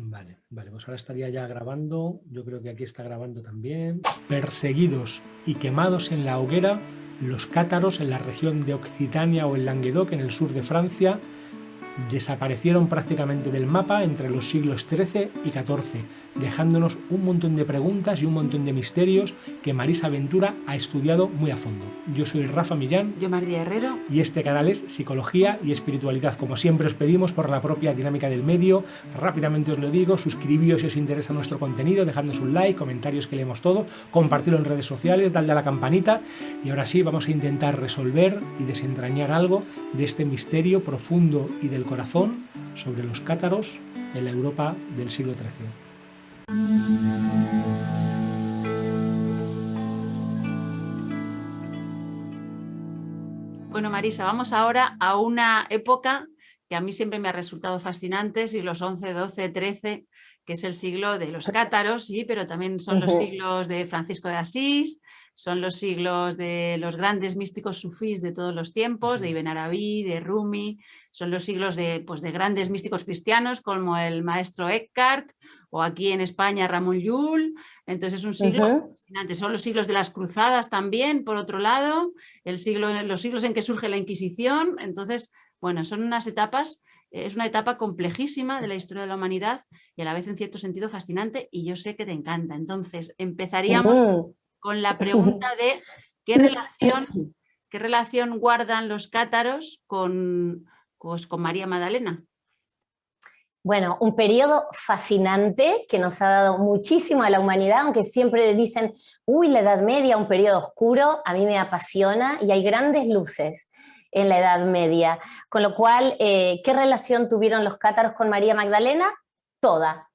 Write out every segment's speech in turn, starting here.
Vale, vale, pues ahora estaría ya grabando, yo creo que aquí está grabando también. Perseguidos y quemados en la hoguera, los cátaros en la región de Occitania o el Languedoc, en el sur de Francia, desaparecieron prácticamente del mapa entre los siglos XIII y XIV, dejándonos un montón de preguntas y un montón de misterios que Marisa Ventura ha estudiado muy a fondo. Yo soy Rafa Millán. Yo, María Herrero. Y este canal es Psicología y Espiritualidad. Como siempre os pedimos, por la propia dinámica del medio, rápidamente os lo digo, suscribíos si os interesa nuestro contenido, dejadnos un like, comentarios que leemos todos, compartirlo en redes sociales, dadle a la campanita. Y ahora sí, vamos a intentar resolver y desentrañar algo de este misterio profundo y del corazón sobre los cátaros en la Europa del siglo XIII. Bueno, Marisa, vamos ahora a una época que a mí siempre me ha resultado fascinante, siglos XI, XII, XIII, que es el siglo de los cátaros, sí, pero también son los siglos de Francisco de Asís, son los siglos de los grandes místicos sufís de todos los tiempos, de Ibn Arabi, de Rumi, son los siglos de grandes místicos cristianos como el maestro Eckhart o aquí en España Ramón Llull. Entonces es un siglo fascinante. Son los siglos de las cruzadas también, por otro lado, los siglos en que surge la Inquisición. Entonces, bueno, son unas etapas, es una etapa complejísima de la historia de la humanidad y a la vez en cierto sentido fascinante, y yo sé que te encanta. Entonces empezaríamos con la pregunta de ¿qué relación guardan los cátaros con María Magdalena? Bueno, un periodo fascinante que nos ha dado muchísimo a la humanidad, aunque siempre dicen, uy, la Edad Media, un periodo oscuro, a mí me apasiona y hay grandes luces en la Edad Media. Con lo cual, ¿qué relación tuvieron los cátaros con María Magdalena? Toda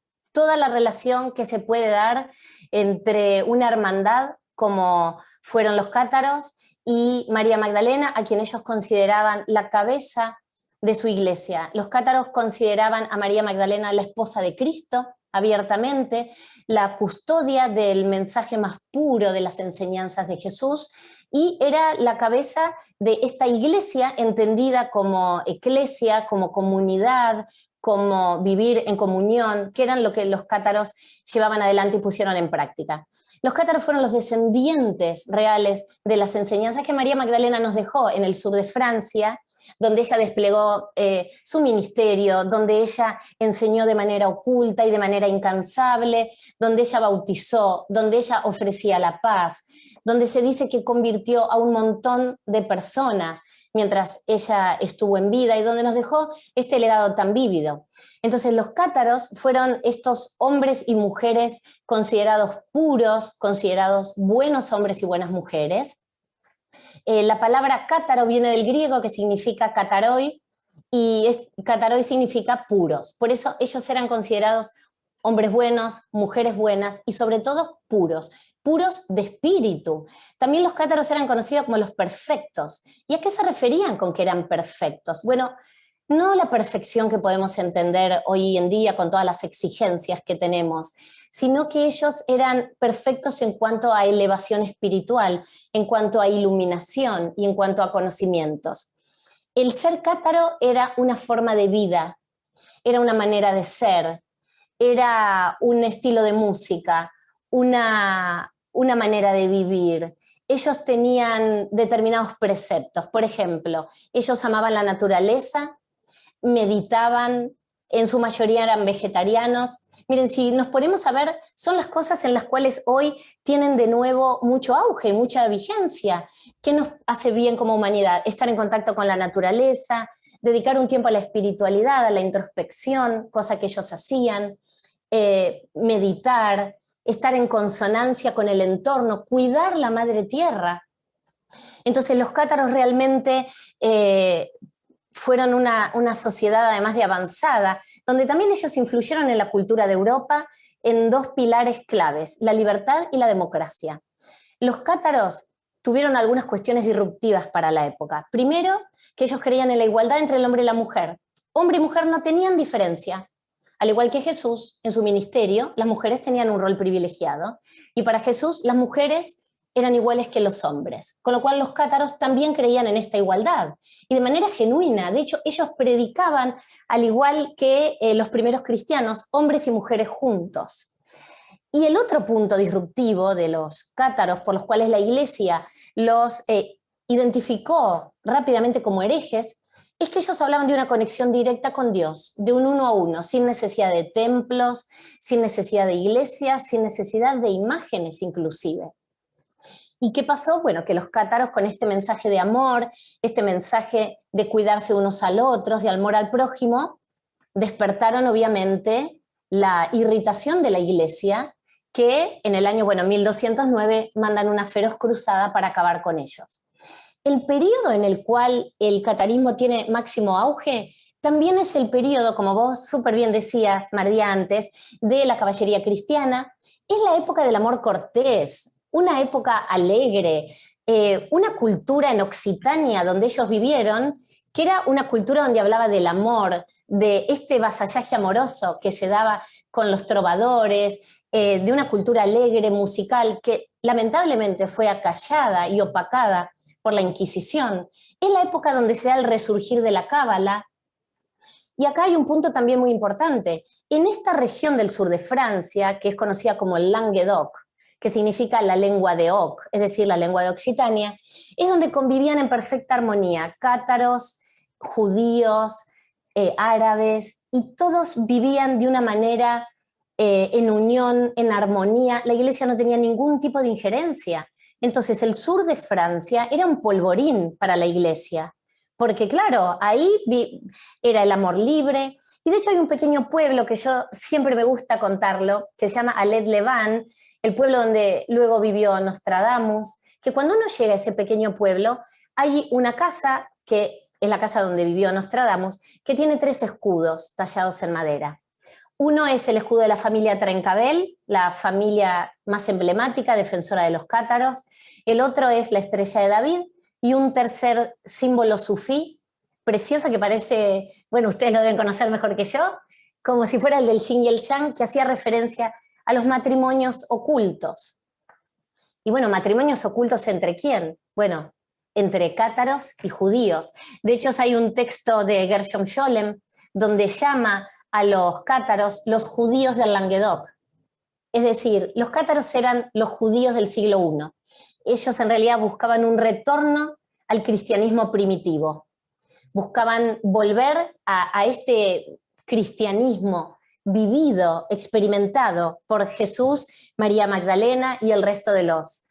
la relación que se puede dar entre una hermandad como fueron los cátaros y María Magdalena, a quien ellos consideraban la cabeza de su iglesia. Los cátaros consideraban a María Magdalena la esposa de Cristo, abiertamente, la custodia del mensaje más puro de las enseñanzas de Jesús, y era la cabeza de esta iglesia entendida como eclesia, como comunidad, como vivir en comunión, que eran lo que los cátaros llevaban adelante y pusieron en práctica. Los cátaros fueron los descendientes reales de las enseñanzas que María Magdalena nos dejó en el sur de Francia, donde ella desplegó su ministerio, donde ella enseñó de manera oculta y de manera incansable, donde ella bautizó, donde ella ofrecía la paz, donde se dice que convirtió a un montón de personas mientras ella estuvo en vida y donde nos dejó este legado tan vívido. Entonces los cátaros fueron estos hombres y mujeres considerados puros, considerados buenos hombres y buenas mujeres. La palabra cátaro viene del griego, que significa cataroi, y cataroi significa puros. Por eso ellos eran considerados hombres buenos, mujeres buenas y sobre todo puros de espíritu. También los cátaros eran conocidos como los perfectos. ¿Y a qué se referían con que eran perfectos? Bueno, no la perfección que podemos entender hoy en día con todas las exigencias que tenemos, sino que ellos eran perfectos en cuanto a elevación espiritual, en cuanto a iluminación y en cuanto a conocimientos. El ser cátaro era una forma de vida, era una manera de ser, era un estilo de música, una manera de vivir. Ellos tenían determinados preceptos. Por ejemplo, ellos amaban la naturaleza, meditaban, en su mayoría eran vegetarianos. Miren, si nos ponemos a ver, son las cosas en las cuales hoy tienen de nuevo mucho auge y mucha vigencia. ¿Qué nos hace bien como humanidad? Estar en contacto con la naturaleza, dedicar un tiempo a la espiritualidad, a la introspección, cosa que ellos hacían, meditar, estar en consonancia con el entorno, cuidar la madre tierra. Entonces los cátaros realmente fueron una sociedad además de avanzada, donde también ellos influyeron en la cultura de Europa en dos pilares claves, la libertad y la democracia. Los cátaros tuvieron algunas cuestiones disruptivas para la época. Primero, que ellos creían en la igualdad entre el hombre y la mujer. Hombre y mujer no tenían diferencia. Al igual que Jesús, en su ministerio, las mujeres tenían un rol privilegiado. Y para Jesús, las mujeres eran iguales que los hombres, con lo cual los cátaros también creían en esta igualdad, y de manera genuina. De hecho, ellos predicaban, al igual que los primeros cristianos, hombres y mujeres juntos. Y el otro punto disruptivo de los cátaros, por los cuales la Iglesia los identificó rápidamente como herejes, es que ellos hablaban de una conexión directa con Dios, de un uno a uno, sin necesidad de templos, sin necesidad de iglesias, sin necesidad de imágenes inclusive. ¿Y qué pasó? Bueno, que los cátaros, con este mensaje de amor, este mensaje de cuidarse unos al otros, de amor al prójimo, despertaron obviamente la irritación de la Iglesia, que en el año 1209 mandan una feroz cruzada para acabar con ellos. El periodo en el cual el catarismo tiene máximo auge también es el periodo, como vos súper bien decías, María, antes, de la caballería cristiana. Es la época del amor cortés, una época alegre, una cultura en Occitania donde ellos vivieron, que era una cultura donde hablaba del amor, de este vasallaje amoroso que se daba con los trovadores, de una cultura alegre, musical, que lamentablemente fue acallada y opacada por la Inquisición. Es la época donde se da el resurgir de la cábala. Y acá hay un punto también muy importante. En esta región del sur de Francia, que es conocida como el Languedoc, que significa la lengua de Oc, es decir, la lengua de Occitania, es donde convivían en perfecta armonía cátaros, judíos, árabes, y todos vivían de una manera en unión, en armonía. La Iglesia no tenía ningún tipo de injerencia. Entonces el sur de Francia era un polvorín para la Iglesia, porque claro, ahí era el amor libre, y de hecho hay un pequeño pueblo que yo siempre me gusta contarlo, que se llama Alais-les-Bains, el pueblo donde luego vivió Nostradamus, que cuando uno llega a ese pequeño pueblo, hay una casa, que es la casa donde vivió Nostradamus, que tiene 3 escudos tallados en madera. Uno es el escudo de la familia Trencabel, la familia más emblemática, defensora de los cátaros. El otro es la estrella de David, y un tercer símbolo sufí, precioso, que parece, bueno, ustedes lo deben conocer mejor que yo, como si fuera el del Yin y el Yang, que hacía referencia a los matrimonios ocultos. Y bueno, ¿matrimonios ocultos entre quién? Bueno, entre cátaros y judíos. De hecho, hay un texto de Gershom Scholem donde llama a los cátaros los judíos del Languedoc. Es decir, los cátaros eran los judíos del siglo I. Ellos en realidad buscaban un retorno al cristianismo primitivo. Buscaban volver a este cristianismo vivido, experimentado por Jesús, María Magdalena y el resto de los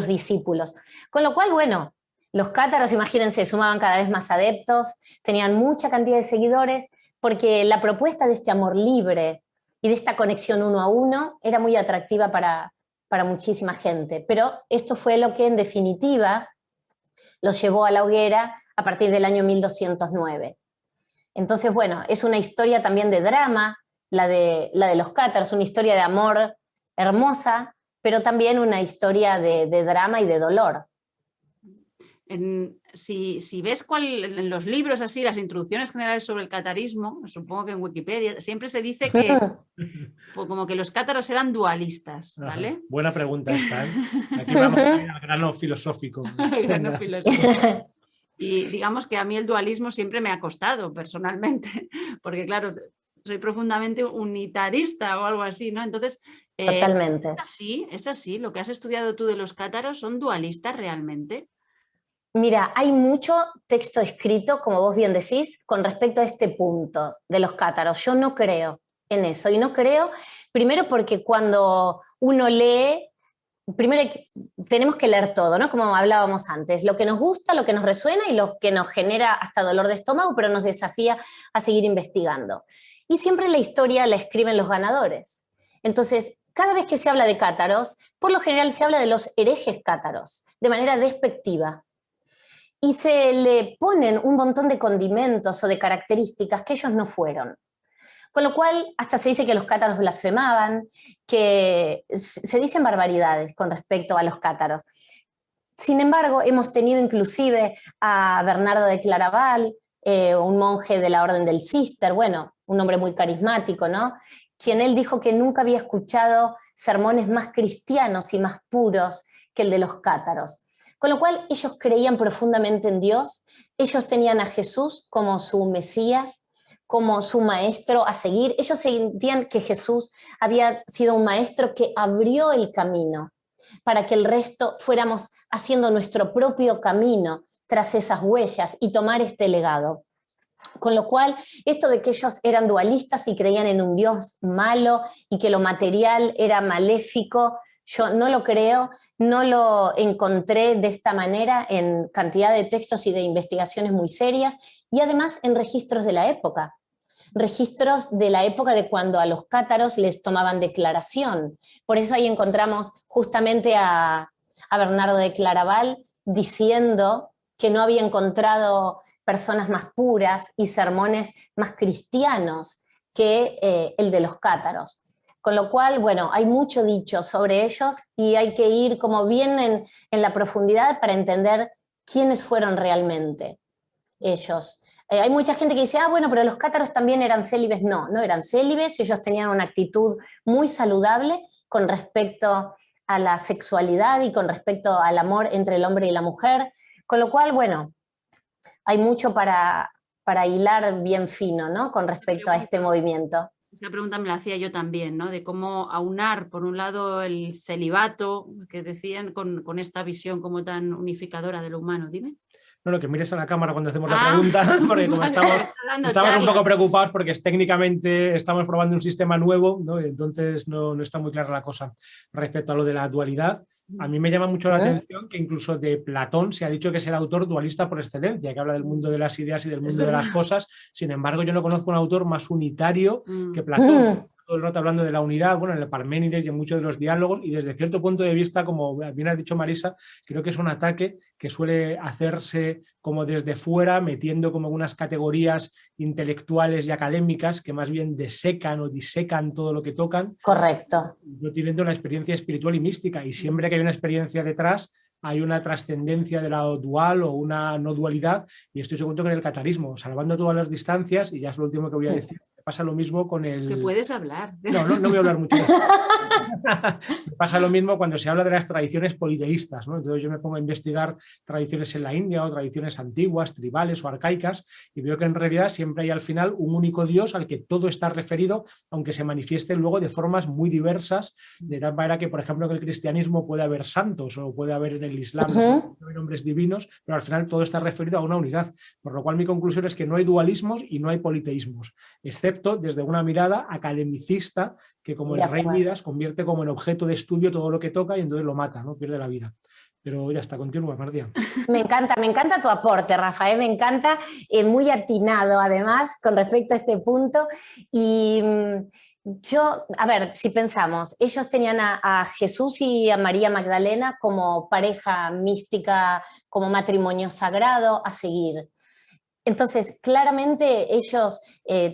discípulos. Con lo cual, bueno, los cátaros, imagínense, sumaban cada vez más adeptos, tenían mucha cantidad de seguidores, porque la propuesta de este amor libre y de esta conexión uno a uno era muy atractiva para muchísima gente. Pero esto fue lo que en definitiva los llevó a la hoguera a partir del año 1209. Entonces, bueno, es una historia también de drama, la de los cátaros, una historia de amor hermosa, pero también una historia de drama y de dolor. Si ves en los libros así, las introducciones generales sobre el catarismo, supongo que en Wikipedia, siempre se dice que pues como que los cátaros eran dualistas, ¿vale? Ajá. Buena pregunta esta, ¿eh? Aquí vamos a ir al grano filosófico. El grano filosófico. Y digamos que a mí el dualismo siempre me ha costado personalmente, porque claro, soy profundamente unitarista o algo así, ¿no? Entonces, Totalmente. ¿Es así? ¿Lo que has estudiado tú de los cátaros son dualistas realmente? Mira, hay mucho texto escrito, como vos bien decís, con respecto a este punto de los cátaros. Yo no creo en eso, y no creo, primero porque cuando uno lee, primero tenemos que leer todo, ¿no? Como hablábamos antes, lo que nos gusta, lo que nos resuena y lo que nos genera hasta dolor de estómago, pero nos desafía a seguir investigando. Y siempre la historia la escriben los ganadores. Entonces, cada vez que se habla de cátaros, por lo general se habla de los herejes cátaros, de manera despectiva. Y se le ponen un montón de condimentos o de características que ellos no fueron. Con lo cual, hasta se dice que los cátaros blasfemaban, que se dicen barbaridades con respecto a los cátaros. Sin embargo, hemos tenido inclusive a Bernardo de Claraval, un monje de la Orden del Císter, bueno, un hombre muy carismático, ¿no? Quien él dijo que nunca había escuchado sermones más cristianos y más puros que el de los cátaros. Con lo cual ellos creían profundamente en Dios, ellos tenían a Jesús como su Mesías, como su maestro a seguir. Ellos sentían que Jesús había sido un maestro que abrió el camino para que el resto fuéramos haciendo nuestro propio camino tras esas huellas y tomar este legado. Con lo cual, esto de que ellos eran dualistas y creían en un Dios malo y que lo material era maléfico, yo no lo creo, no lo encontré de esta manera en cantidad de textos y de investigaciones muy serias, y además en registros de la época de cuando a los cátaros les tomaban declaración. Por eso ahí encontramos justamente a Bernardo de Claraval diciendo que no había encontrado personas más puras y sermones más cristianos que el de los cátaros. Con lo cual, bueno, hay mucho dicho sobre ellos y hay que ir como bien en la profundidad para entender quiénes fueron realmente ellos. Hay mucha gente que dice, bueno, pero los cátaros también eran célibes. No, no eran célibes, ellos tenían una actitud muy saludable con respecto a la sexualidad y con respecto al amor entre el hombre y la mujer. Con lo cual, bueno, hay mucho para hilar bien fino, ¿no? Con respecto a este movimiento. Esa pregunta me la hacía yo también, ¿no? De cómo aunar, por un lado, el celibato, que decían, con esta visión como tan unificadora de lo humano. Dime. No, que mires a la cámara cuando hacemos la pregunta, porque como estamos un poco preocupados porque técnicamente estamos probando un sistema nuevo, ¿no? Y entonces no está muy clara la cosa respecto a lo de la dualidad. A mí me llama mucho la atención que incluso de Platón se ha dicho que es el autor dualista por excelencia, que habla del mundo de las ideas y del mundo de las cosas. Sin embargo, yo no conozco un autor más unitario que Platón. Todo el rato hablando de la unidad, bueno, en el Parménides y en muchos de los diálogos, y desde cierto punto de vista, como bien has dicho Marisa, creo que es un ataque que suele hacerse como desde fuera, metiendo como unas categorías intelectuales y académicas que más bien desecan o disecan todo lo que tocan. Correcto. No teniendo una experiencia espiritual y mística, y siempre que hay una experiencia detrás, hay una trascendencia de la dual o una no dualidad, y estoy seguro que en el catarismo, salvando todas las distancias, y ya es lo último que voy a decir, pasa lo mismo con el... Que puedes hablar. No voy a hablar mucho de eso. Pasa lo mismo cuando se habla de las tradiciones politeístas, ¿no? Entonces yo me pongo a investigar tradiciones en la India o tradiciones antiguas, tribales o arcaicas, y veo que en realidad siempre hay al final un único Dios al que todo está referido, aunque se manifieste luego de formas muy diversas, de tal manera que, por ejemplo, en el cristianismo puede haber santos o puede haber en el Islam puede haber hombres divinos, pero al final todo está referido a una unidad. Por lo cual mi conclusión es que no hay dualismos y no hay politeísmos, excepto desde una mirada academicista que, como el rey Midas, convierte como en objeto de estudio todo lo que toca y entonces lo mata, ¿no? Pierde la vida. Pero ya está, continúa, Mardia. Me encanta tu aporte, Rafael, me encanta, muy atinado además con respecto a este punto. Y yo, a ver, si pensamos, ellos tenían a Jesús y a María Magdalena como pareja mística, como matrimonio sagrado a seguir. Entonces, claramente ellos,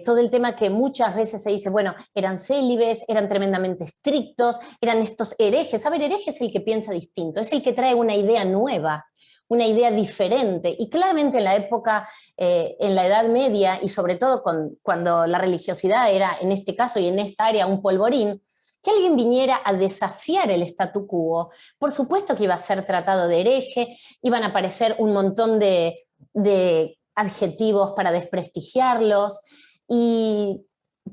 todo el tema que muchas veces se dice, bueno, eran célibes, eran tremendamente estrictos, eran estos herejes. A ver, hereje es el que piensa distinto, es el que trae una idea nueva, una idea diferente. Y claramente en la época, en la Edad Media, y sobre todo cuando la religiosidad era, en este caso y en esta área, un polvorín, que alguien viniera a desafiar el statu quo, por supuesto que iba a ser tratado de hereje, iban a aparecer un montón de adjetivos para desprestigiarlos,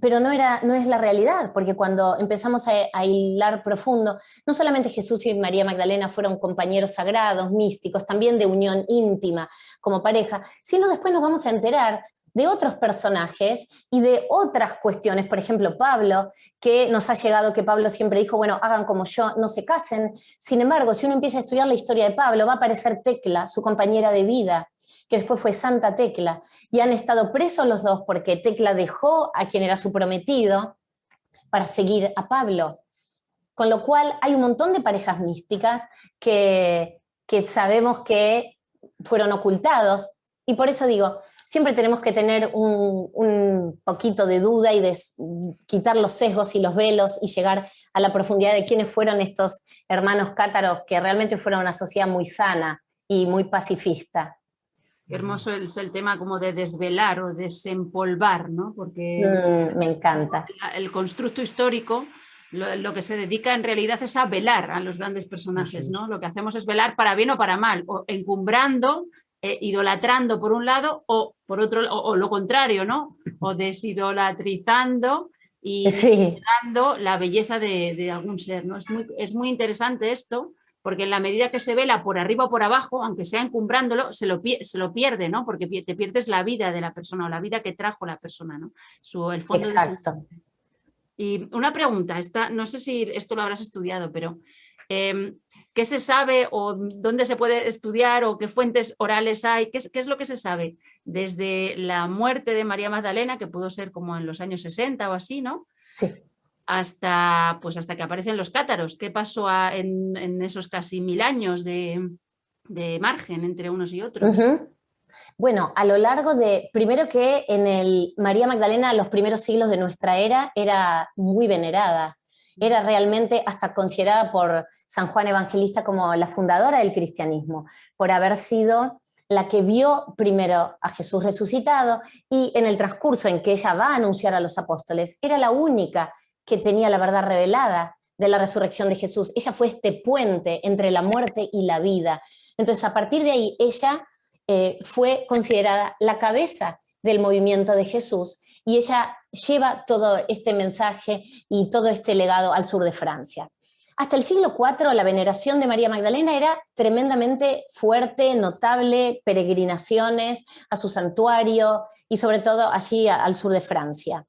pero no es la realidad, porque cuando empezamos a hilar profundo, no solamente Jesús y María Magdalena fueron compañeros sagrados, místicos, también de unión íntima como pareja, sino después nos vamos a enterar de otros personajes y de otras cuestiones. Por ejemplo, Pablo, que nos ha llegado que Pablo siempre dijo, bueno, hagan como yo, no se casen. Sin embargo, si uno empieza a estudiar la historia de Pablo, va a aparecer Tecla, su compañera de vida, que después fue Santa Tecla, y han estado presos los dos porque Tecla dejó a quien era su prometido para seguir a Pablo. Con lo cual hay un montón de parejas místicas que sabemos que fueron ocultados, y por eso digo, siempre tenemos que tener un poquito de duda y de quitar los sesgos y los velos y llegar a la profundidad de quiénes fueron estos hermanos cátaros que realmente fueron una sociedad muy sana y muy pacifista. Qué hermoso es el tema como de desvelar o desempolvar, ¿no? Porque me encanta. El constructo histórico lo que se dedica en realidad es a velar a los grandes personajes, ¿no? Lo que hacemos es velar para bien o para mal, o encumbrando, idolatrando por un lado, o por otro, o lo contrario, ¿no? O desidolatrizando y Sí. dando la belleza de algún ser, ¿no? Es muy interesante esto, porque en la medida que se vela por arriba o por abajo, aunque sea encumbrándolo, se lo pierde, ¿no? Porque te pierdes la vida de la persona o la vida que trajo la persona, ¿no? El fondo Exacto. de su... Y una pregunta, no sé si esto lo habrás estudiado, pero ¿qué se sabe o dónde se puede estudiar o qué fuentes orales hay? ¿Qué es lo que se sabe? Desde la muerte de María Magdalena, que pudo ser como en los años 60 o así, ¿no? Sí. Hasta que aparecen los cátaros. ¿Qué pasó en esos casi 1000 años de margen entre unos y otros? Bueno, a lo largo de, primero que en el María Magdalena, los primeros siglos de nuestra era, era muy venerada. Era realmente hasta considerada por San Juan Evangelista como la fundadora del cristianismo, por haber sido la que vio primero a Jesús resucitado y en el transcurso en que ella va a anunciar a los apóstoles, era la única que tenía la verdad revelada de la resurrección de Jesús. Ella fue este puente entre la muerte y la vida. Entonces, a partir de ahí, ella fue considerada la cabeza del movimiento de Jesús y ella lleva todo este mensaje y todo este legado al sur de Francia. Hasta el siglo IV la veneración de María Magdalena era tremendamente fuerte, notable, peregrinaciones a su santuario y sobre todo allí al sur de Francia.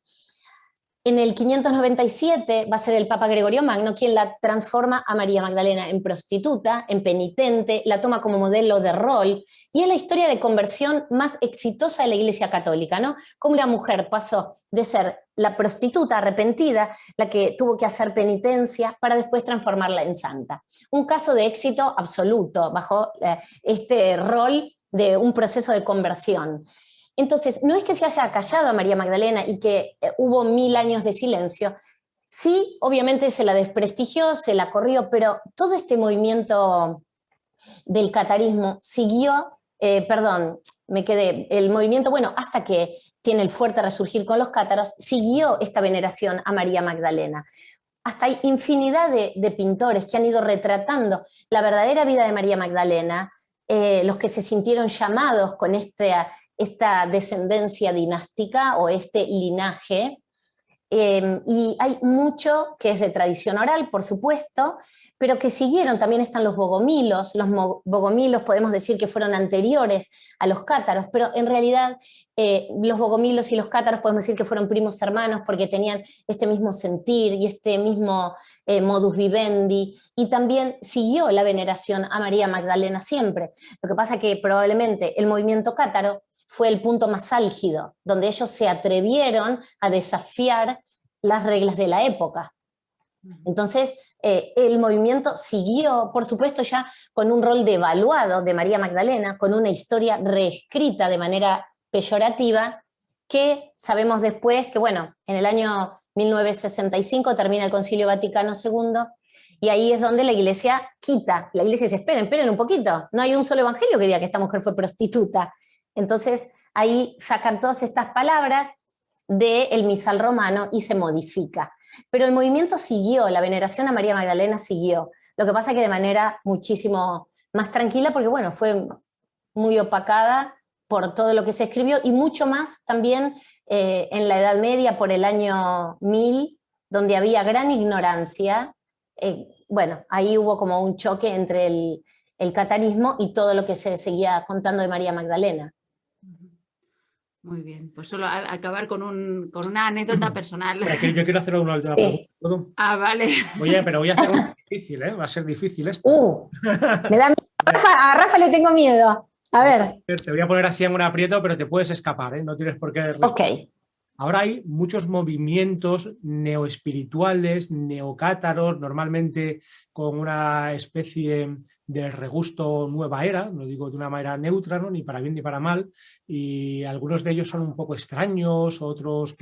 En el 597 va a ser el Papa Gregorio Magno quien la transforma a María Magdalena en prostituta, en penitente, la toma como modelo de rol, y es la historia de conversión más exitosa de la Iglesia Católica, ¿no? Cómo una mujer pasó de ser la prostituta arrepentida, la que tuvo que hacer penitencia, para después transformarla en santa. Un caso de éxito absoluto bajo este rol de un proceso de conversión. Entonces, no es que se haya callado a María Magdalena y que hubo 1000 años de silencio. Sí, obviamente se la desprestigió, se la corrió, pero todo este movimiento del catarismo siguió, el movimiento, bueno, hasta que tiene el fuerte resurgir con los cátaros, siguió esta veneración a María Magdalena. Hasta hay infinidad de pintores que han ido retratando la verdadera vida de María Magdalena, los que se sintieron llamados con esta descendencia dinástica o este linaje, y hay mucho que es de tradición oral, por supuesto, pero que siguieron. También están los bogomilos. Los bogomilos podemos decir que fueron anteriores a los cátaros, pero en realidad los bogomilos y los cátaros podemos decir que fueron primos hermanos porque tenían este mismo sentir y este mismo modus vivendi, y también siguió la veneración a María Magdalena siempre. Lo que pasa es que probablemente el movimiento cátaro fue el punto más álgido, donde ellos se atrevieron a desafiar las reglas de la época. Entonces, el movimiento siguió, por supuesto, ya con un rol devaluado de María Magdalena, con una historia reescrita de manera peyorativa, que sabemos después que, bueno, en el año 1965 termina el Concilio Vaticano II, y ahí es donde la Iglesia quita. La Iglesia dice, esperen un poquito, no hay un solo evangelio que diga que esta mujer fue prostituta. Entonces, ahí sacan todas estas palabras del misal romano y se modifica. Pero el movimiento siguió, la veneración a María Magdalena siguió. Lo que pasa es que de manera muchísimo más tranquila, porque bueno, fue muy opacada por todo lo que se escribió y mucho más también en la Edad Media, por el año 1000, donde había gran ignorancia. Bueno, ahí hubo como un choque entre el catarismo y todo lo que se seguía contando de María Magdalena. Muy bien, pues solo acabar con una anécdota personal. Yo quiero hacer una última pregunta. ¿Puedo? Ah, vale. Oye, pero voy a hacer una difícil, ¿eh? Va a ser difícil esto. Me da miedo. A Rafa le tengo miedo. A ver. Te voy a poner así en un aprieto, pero te puedes escapar, ¿eh? No tienes por qué responder. Ok. Ahora hay muchos movimientos neoespirituales, neocátaros, normalmente con una especie de regusto nueva era, lo digo de una manera neutra, ¿no? Ni para bien ni para mal, y algunos de ellos son un poco extraños, otros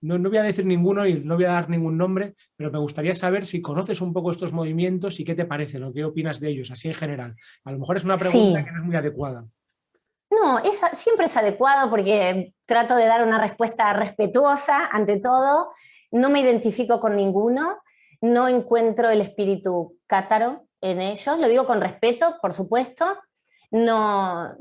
no voy a decir ninguno y no voy a dar ningún nombre, pero me gustaría saber si conoces un poco estos movimientos y qué te parecen o qué opinas de ellos, así en general. A lo mejor es una pregunta que no es muy adecuada. No, siempre es adecuado porque trato de dar una respuesta respetuosa ante todo. No me identifico con ninguno, no encuentro el espíritu cátaro en ellos, lo digo con respeto, por supuesto. No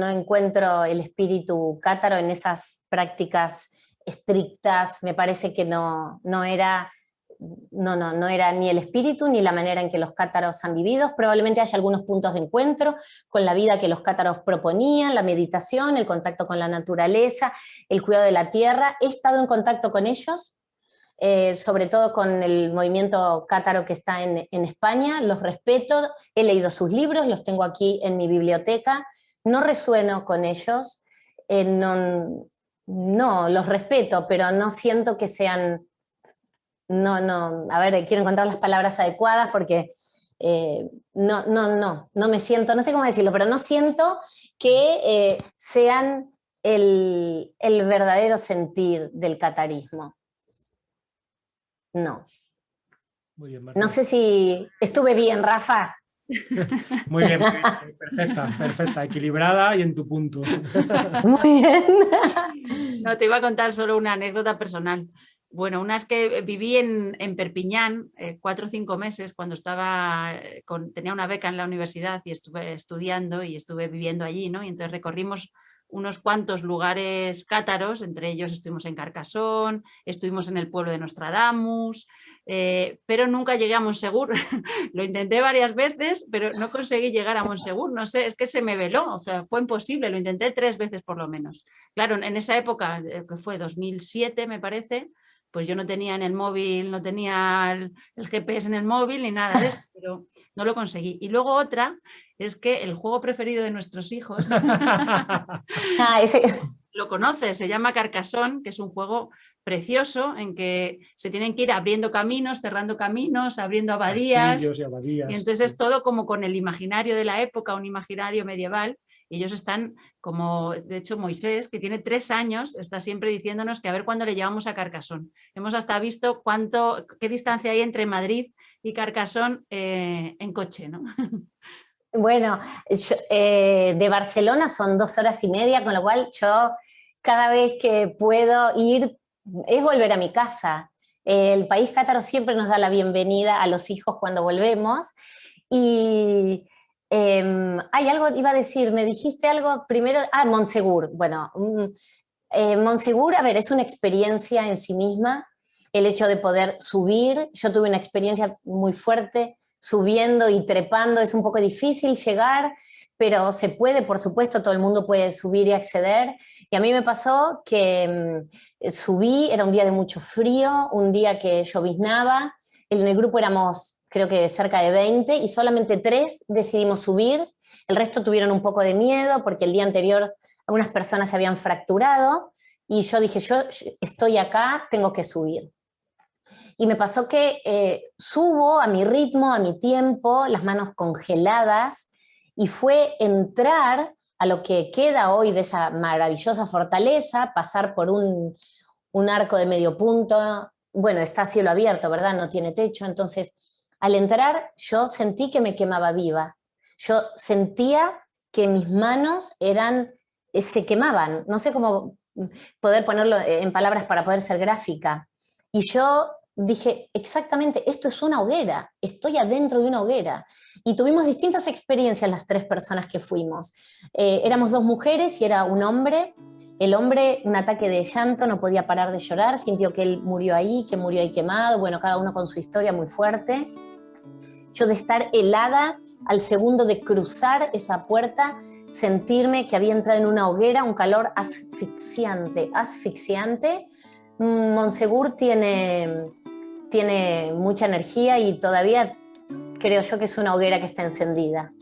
encuentro el espíritu cátaro en esas prácticas estrictas. Me parece que no era ni el espíritu ni la manera en que los cátaros han vivido. Probablemente haya algunos puntos de encuentro con la vida que los cátaros proponían, la meditación, el contacto con la naturaleza, el cuidado de la tierra. He estado en contacto con ellos, sobre todo con el movimiento cátaro que está en España. Los respeto, he leído sus libros, los tengo aquí en mi biblioteca. No resueno con ellos, no, los respeto, pero no siento que sean... No, a ver, quiero encontrar las palabras adecuadas porque no me siento, no sé cómo decirlo, pero no siento que sean el verdadero sentir del catarismo. No. Muy bien, Marta. No sé si estuve bien, Rafa. Muy bien, perfecta, equilibrada y en tu punto. Muy bien. No, te iba a contar solo una anécdota personal. Bueno, una es que viví en Perpiñán 4 o 5 meses cuando tenía una beca en la universidad y estuve estudiando y estuve viviendo allí, ¿no? Y entonces recorrimos unos cuantos lugares cátaros, entre ellos estuvimos en Carcassonne, estuvimos en el pueblo de Nostradamus, pero nunca llegué a Montsegur. Lo intenté varias veces, pero no conseguí llegar a Montsegur, no sé, es que se me veló, o sea, fue imposible, lo intenté 3 veces por lo menos. Claro, en esa época, que fue 2007 me parece, pues yo no tenía en el móvil, no tenía el GPS en el móvil ni nada de eso, pero no lo conseguí. Y luego otra es que el juego preferido de nuestros hijos lo conoces, se llama Carcassonne, que es un juego precioso en que se tienen que ir abriendo caminos, cerrando caminos, abriendo abadías. Castillos y abadías. Y entonces es todo como con el imaginario de la época, un imaginario medieval. Y ellos están como, de hecho, Moisés, que tiene 3 años, está siempre diciéndonos que a ver cuándo le llevamos a Carcassonne. Hemos hasta visto qué distancia hay entre Madrid y Carcassonne en coche, ¿no? Bueno, de Barcelona son 2 horas y media, con lo cual yo cada vez que puedo ir es volver a mi casa. El país cátaro siempre nos da la bienvenida a los hijos cuando volvemos. Y hay algo, iba a decir, me dijiste algo primero, Montsegur. Bueno, Montsegur, a ver, es una experiencia en sí misma, el hecho de poder subir. Yo tuve una experiencia muy fuerte subiendo y trepando, es un poco difícil llegar, pero se puede, por supuesto, todo el mundo puede subir y acceder. Y a mí me pasó que subí, era un día de mucho frío, un día que lloviznaba, en el grupo éramos creo que cerca de 20 y solamente 3 decidimos subir, el resto tuvieron un poco de miedo porque el día anterior algunas personas se habían fracturado y yo dije, yo estoy acá, tengo que subir. Y me pasó que subo a mi ritmo, a mi tiempo, las manos congeladas, y fue entrar a lo que queda hoy de esa maravillosa fortaleza, pasar por un arco de medio punto. Bueno, está a cielo abierto, ¿verdad? No tiene techo. Entonces, al entrar, yo sentí que me quemaba viva. Yo sentía que mis manos se quemaban. No sé cómo poder ponerlo en palabras para poder ser gráfica. Y yo dije, exactamente, esto es una hoguera, estoy adentro de una hoguera. Y tuvimos distintas experiencias las 3 personas que fuimos. Éramos 2 mujeres y era un hombre. El hombre, un ataque de llanto, no podía parar de llorar, sintió que él murió ahí quemado, bueno, cada uno con su historia muy fuerte. Yo de estar helada al segundo de cruzar esa puerta, sentirme que había entrado en una hoguera, un calor asfixiante. Montsegur tiene mucha energía y todavía creo yo que es una hoguera que está encendida.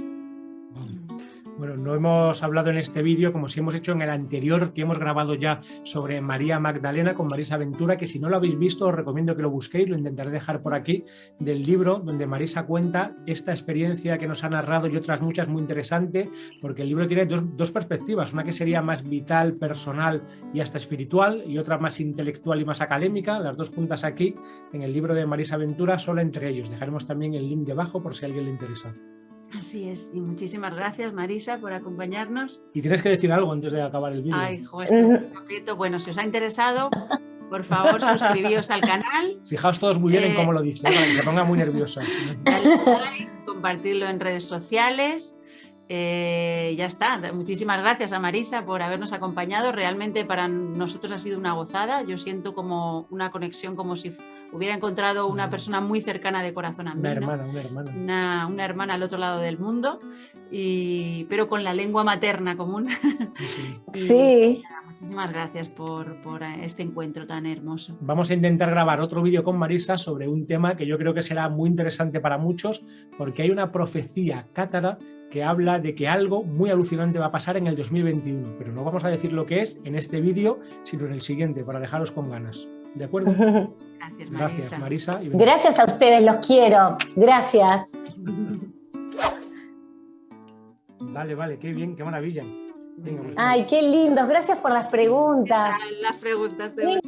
Bueno, no hemos hablado en este vídeo, como sí hemos hecho en el anterior que hemos grabado ya sobre María Magdalena con Marisa Ventura, que si no lo habéis visto os recomiendo que lo busquéis, lo intentaré dejar por aquí, del libro donde Marisa cuenta esta experiencia que nos ha narrado y otras muchas muy interesante, porque el libro tiene dos perspectivas, una que sería más vital, personal y hasta espiritual, y otra más intelectual y más académica, las 2 juntas aquí en el libro de Marisa Ventura, solo entre ellos. Dejaremos también el link debajo por si a alguien le interesa. Así es, y muchísimas gracias, Marisa, por acompañarnos. Y tienes que decir algo antes de acabar el vídeo. Ay, jo, estoy muy aprieto. Bueno, si os ha interesado, por favor, suscribíos al canal. Fijaos todos muy bien en cómo lo dice, para que se ponga muy nerviosa. Dale like, compartirlo en redes sociales. Ya está. Muchísimas gracias a Marisa por habernos acompañado. Realmente para nosotros ha sido una gozada. Yo siento como una conexión, como si hubiera encontrado una persona muy cercana de corazón a mí. Una hermana. Una hermana al otro lado del mundo, pero con la lengua materna común. Sí. Nada, muchísimas gracias por este encuentro tan hermoso. Vamos a intentar grabar otro vídeo con Marisa sobre un tema que yo creo que será muy interesante para muchos, porque hay una profecía cátara que habla de que algo muy alucinante va a pasar en el 2021, pero no vamos a decir lo que es en este vídeo, sino en el siguiente, para dejaros con ganas. ¿De acuerdo? Gracias, Marisa. Gracias, Marisa. Gracias a ustedes, los quiero. Gracias. Vale, qué bien, qué maravilla. Venga, pues, Ay, qué lindos. Gracias por las preguntas. Las preguntas de